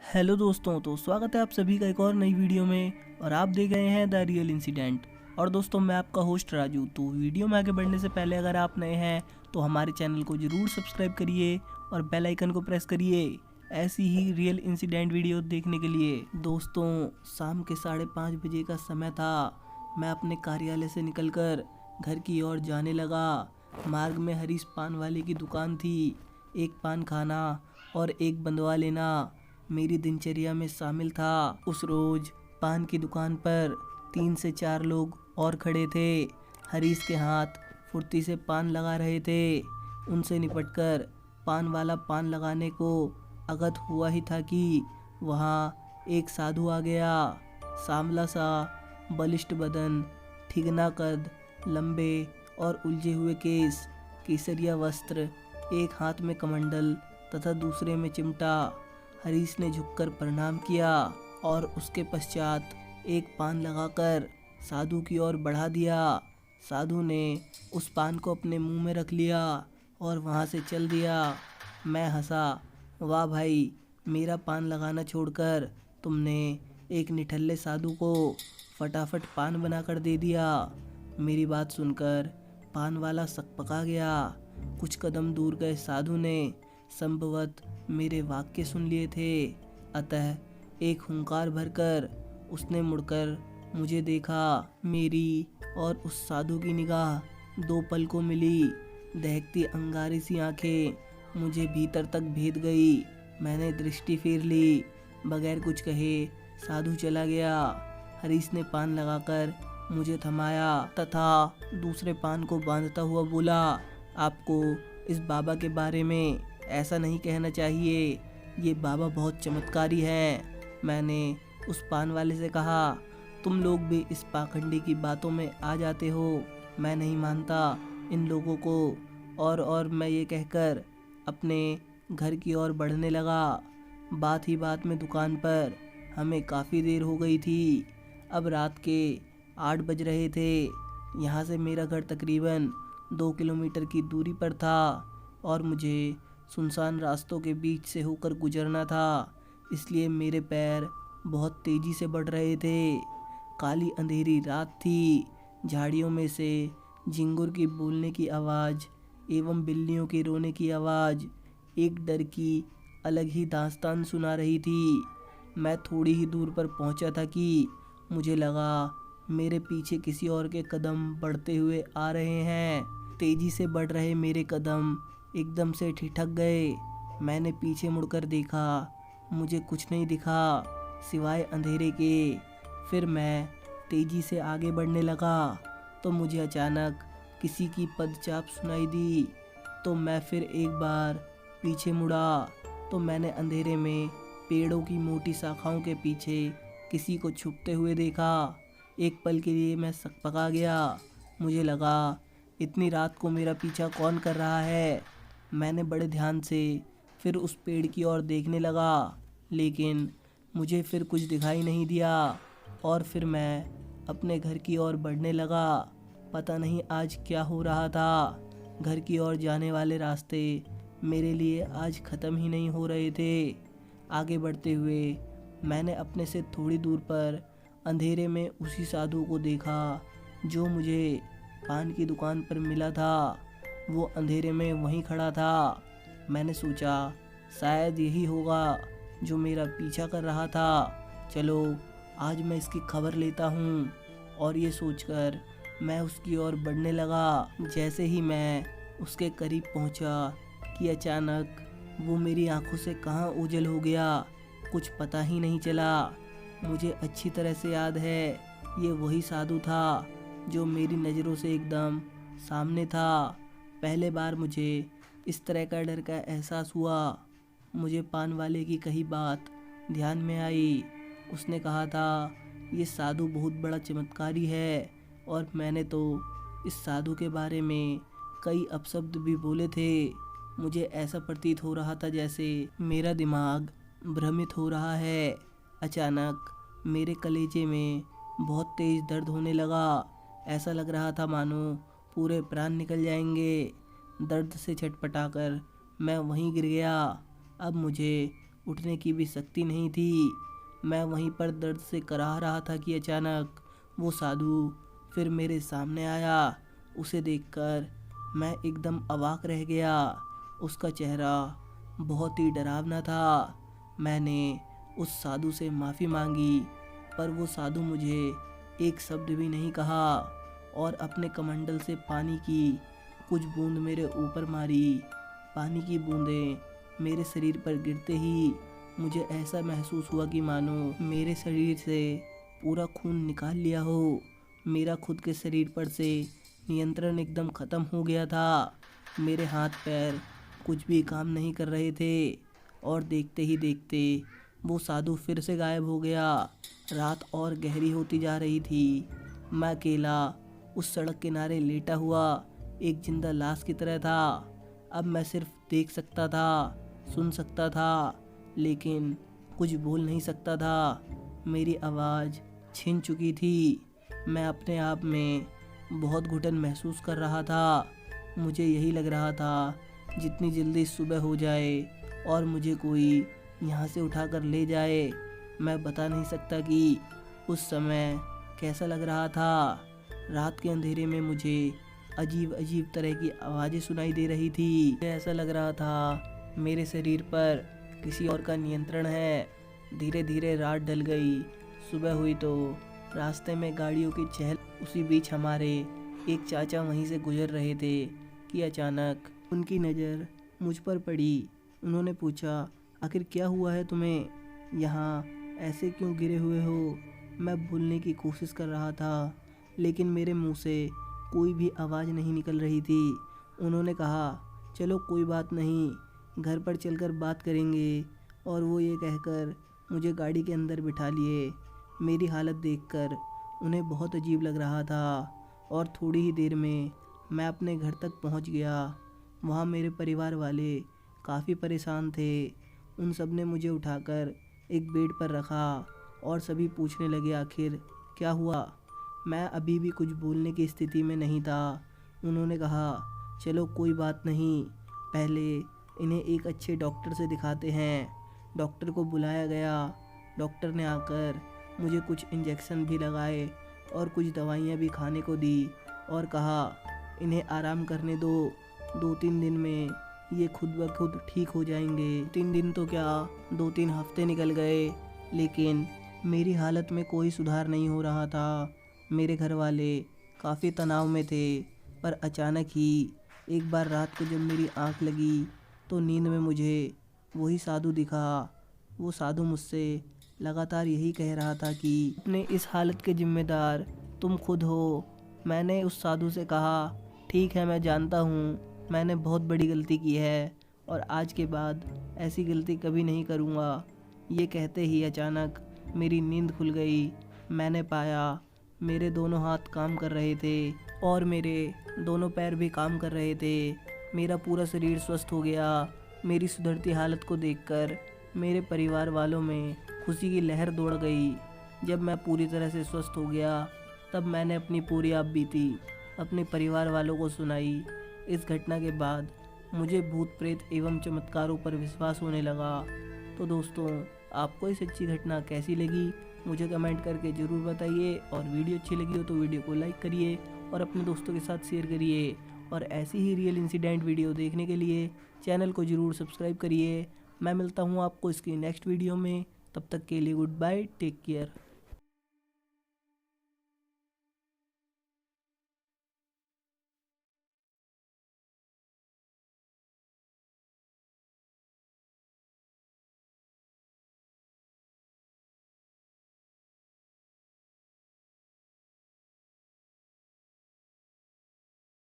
Hello दोस्तों, तो स्वागत है आप सभी का एक और नई वीडियो में। और आप देख रहे हैं द रियल इंसिडेंट। और दोस्तों, मैं आपका होस्ट राजू। तो वीडियो में आगे बढ़ने से पहले अगर आप नए हैं तो हमारे चैनल को ज़रूर सब्सक्राइब करिए और बेल आइकन को प्रेस करिए ऐसी ही रियल इंसिडेंट वीडियो देखने के लिए। दोस्तों, शाम के 5:30 बजे का समय था। मैं अपने कार्यालय से निकलकर घर की ओर जाने लगा। मार्ग में हरीश पान वाले की दुकान थी। एक पान खाना और एक बंदवा लेना मेरी दिनचर्या में शामिल था। उस रोज पान की दुकान पर 3 से 4 लोग और खड़े थे। हरीश के हाथ फुर्ती से पान लगा रहे थे। उनसे निपटकर पान वाला पान लगाने को अगत हुआ ही था कि वहाँ एक साधु आ गया। सांवला सा, बलिष्ठ बदन, ठिगना कद, लंबे और उलझे हुए केस, केसरिया वस्त्र, एक हाथ में कमंडल तथा दूसरे में चिमटा। हरीश ने झुककर प्रणाम किया और उसके पश्चात एक पान लगाकर साधु की ओर बढ़ा दिया। साधु ने उस पान को अपने मुंह में रख लिया और वहां से चल दिया। मैं हंसा, वाह भाई, मेरा पान लगाना छोड़कर तुमने एक निठल्ले साधु को फटाफट पान बनाकर दे दिया। मेरी बात सुनकर पान वाला सकपका गया। कुछ कदम दूर गए साधु ने संभवत मेरे वाक्य सुन लिए थे, अतः एक हुंकार भरकर उसने मुड़कर मुझे देखा। मेरी और उस साधु की निगाह 2 पल को मिली। दहकती अंगारी सी आंखें मुझे भीतर तक भेद गई। मैंने दृष्टि फेर ली। बगैर कुछ कहे साधु चला गया। हरीश ने पान लगाकर मुझे थमाया तथा दूसरे पान को बांधता हुआ बोला, आपको इस बाबा के बारे में ऐसा नहीं कहना चाहिए, ये बाबा बहुत चमत्कारी हैं। मैंने उस पान वाले से कहा, तुम लोग भी इस पाखंडी की बातों में आ जाते हो, मैं नहीं मानता इन लोगों को। और मैं ये कहकर अपने घर की ओर बढ़ने लगा। बात ही बात में दुकान पर हमें काफ़ी देर हो गई थी। अब रात के 8 बज रहे थे। यहाँ से मेरा घर तकरीबन 2 किलोमीटर की दूरी पर था और मुझे सुनसान रास्तों के बीच से होकर गुजरना था, इसलिए मेरे पैर बहुत तेज़ी से बढ़ रहे थे। काली अंधेरी रात थी। झाड़ियों में से झिंगुर की बोलने की आवाज़ एवं बिल्लियों के रोने की आवाज़ एक डर की अलग ही दास्तान सुना रही थी। मैं थोड़ी ही दूर पर पहुंचा था कि मुझे लगा मेरे पीछे किसी और के कदम बढ़ते हुए आ रहे हैं। तेज़ी से बढ़ रहे मेरे कदम एकदम से ठिठक गए। मैंने पीछे मुड़कर देखा, मुझे कुछ नहीं दिखा सिवाय अंधेरे के। फिर मैं तेज़ी से आगे बढ़ने लगा तो मुझे अचानक किसी की पदचाप सुनाई दी। तो मैं फिर एक बार पीछे मुड़ा तो मैंने अंधेरे में पेड़ों की मोटी शाखाओं के पीछे किसी को छुपते हुए देखा। एक पल के लिए मैं सकपका गया। मुझे लगा, इतनी रात को मेरा पीछा कौन कर रहा है। मैंने बड़े ध्यान से फिर उस पेड़ की ओर देखने लगा, लेकिन मुझे फिर कुछ दिखाई नहीं दिया और फिर मैं अपने घर की ओर बढ़ने लगा। पता नहीं आज क्या हो रहा था। घर की ओर जाने वाले रास्ते मेरे लिए आज ख़त्म ही नहीं हो रहे थे। आगे बढ़ते हुए मैंने अपने से थोड़ी दूर पर अंधेरे में उसी साधु को देखा जो मुझे पान की दुकान पर मिला था। वो अंधेरे में वहीं खड़ा था। मैंने सोचा शायद यही होगा जो मेरा पीछा कर रहा था। चलो आज मैं इसकी खबर लेता हूँ। और ये सोचकर मैं उसकी ओर बढ़ने लगा। जैसे ही मैं उसके करीब पहुँचा कि अचानक वो मेरी आंखों से कहाँ ओझल हो गया, कुछ पता ही नहीं चला। मुझे अच्छी तरह से याद है, ये वही साधु था जो मेरी नज़रों से एकदम सामने था। पहले बार मुझे इस तरह का डर का एहसास हुआ। मुझे पान वाले की कही बात ध्यान में आई। उसने कहा था, ये साधु बहुत बड़ा चमत्कारी है। और मैंने तो इस साधु के बारे में कई अपशब्द भी बोले थे। मुझे ऐसा प्रतीत हो रहा था जैसे मेरा दिमाग भ्रमित हो रहा है। अचानक मेरे कलेजे में बहुत तेज़ दर्द होने लगा। ऐसा लग रहा था मानो पूरे प्राण निकल जाएंगे। दर्द से छटपटाकर मैं वहीं गिर गया। अब मुझे उठने की भी शक्ति नहीं थी। मैं वहीं पर दर्द से कराह रहा था कि अचानक वो साधु फिर मेरे सामने आया। उसे देखकर मैं एकदम अवाक रह गया। उसका चेहरा बहुत ही डरावना था। मैंने उस साधु से माफ़ी मांगी, पर वो साधु मुझे एक शब्द भी नहीं कहा और अपने कमंडल से पानी की कुछ बूंद मेरे ऊपर मारी। पानी की बूंदें मेरे शरीर पर गिरते ही मुझे ऐसा महसूस हुआ कि मानो मेरे शरीर से पूरा खून निकाल लिया हो। मेरा खुद के शरीर पर से नियंत्रण एकदम ख़त्म हो गया था। मेरे हाथ पैर कुछ भी काम नहीं कर रहे थे और देखते ही देखते वो साधु फिर से गायब हो गया। रात और गहरी होती जा रही थी। मैं अकेला उस सड़क किनारे लेटा हुआ एक जिंदा लाश की तरह था। अब मैं सिर्फ देख सकता था, सुन सकता था, लेकिन कुछ बोल नहीं सकता था। मेरी आवाज़ छिन चुकी थी। मैं अपने आप में बहुत घुटन महसूस कर रहा था। मुझे यही लग रहा था जितनी जल्दी सुबह हो जाए और मुझे कोई यहाँ से उठाकर ले जाए। मैं बता नहीं सकता कि उस समय कैसा लग रहा था। रात के अंधेरे में मुझे अजीब अजीब तरह की आवाज़ें सुनाई दे रही थी। मुझे ऐसा लग रहा था मेरे शरीर पर किसी और का नियंत्रण है। धीरे धीरे रात ढल गई। सुबह हुई तो रास्ते में गाड़ियों की चहल। उसी बीच हमारे एक चाचा वहीं से गुजर रहे थे कि अचानक उनकी नज़र मुझ पर पड़ी। उन्होंने पूछा, आखिर क्या हुआ है तुम्हें? यहाँ ऐसे क्यों गिरे हुए हो? मैं भूलने की कोशिश कर रहा था, लेकिन मेरे मुंह से कोई भी आवाज़ नहीं निकल रही थी। उन्होंने कहा, चलो कोई बात नहीं, घर पर चलकर बात करेंगे। और वो ये कहकर मुझे गाड़ी के अंदर बिठा लिए। मेरी हालत देखकर उन्हें बहुत अजीब लग रहा था और थोड़ी ही देर में मैं अपने घर तक पहुंच गया। वहाँ मेरे परिवार वाले काफ़ी परेशान थे। उन सब ने मुझे उठाकर एक बेड पर रखा और सभी पूछने लगे, आखिर क्या हुआ? मैं अभी भी कुछ बोलने की स्थिति में नहीं था। उन्होंने कहा, चलो कोई बात नहीं, पहले इन्हें एक अच्छे डॉक्टर से दिखाते हैं। डॉक्टर को बुलाया गया। डॉक्टर ने आकर मुझे कुछ इंजेक्शन भी लगाए और कुछ दवाइयाँ भी खाने को दी और कहा, इन्हें आराम करने दो, 2-3 दिन में ये खुद ब खुद ठीक हो जाएंगे। 3 दिन तो क्या, 2-3 हफ्ते निकल गए, लेकिन मेरी हालत में कोई सुधार नहीं हो रहा था। मेरे घर वाले काफ़ी तनाव में थे, पर अचानक ही एक बार रात को जब मेरी आंख लगी तो नींद में मुझे वही साधु दिखा। वो साधु मुझसे लगातार यही कह रहा था कि अपने इस हालत के जिम्मेदार तुम खुद हो। मैंने उस साधु से कहा, ठीक है, मैं जानता हूँ मैंने बहुत बड़ी गलती की है और आज के बाद ऐसी गलती कभी नहीं करूँगा। ये कहते ही अचानक मेरी नींद खुल गई। मैंने पाया मेरे दोनों हाथ काम कर रहे थे और मेरे दोनों पैर भी काम कर रहे थे। मेरा पूरा शरीर स्वस्थ हो गया। मेरी सुधरती हालत को देखकर मेरे परिवार वालों में खुशी की लहर दौड़ गई। जब मैं पूरी तरह से स्वस्थ हो गया तब मैंने अपनी पूरी आप बीती अपने परिवार वालों को सुनाई। इस घटना के बाद मुझे भूत प्रेत एवं चमत्कारों पर विश्वास होने लगा। तो दोस्तों, आपको ये सच्ची घटना कैसी लगी मुझे कमेंट करके ज़रूर बताइए, और वीडियो अच्छी लगी हो तो वीडियो को लाइक करिए और अपने दोस्तों के साथ शेयर करिए। और ऐसी ही रियल इंसिडेंट वीडियो देखने के लिए चैनल को ज़रूर सब्सक्राइब करिए। मैं मिलता हूँ आपको इसकी नेक्स्ट वीडियो में। तब तक के लिए गुड बाय, टेक केयर।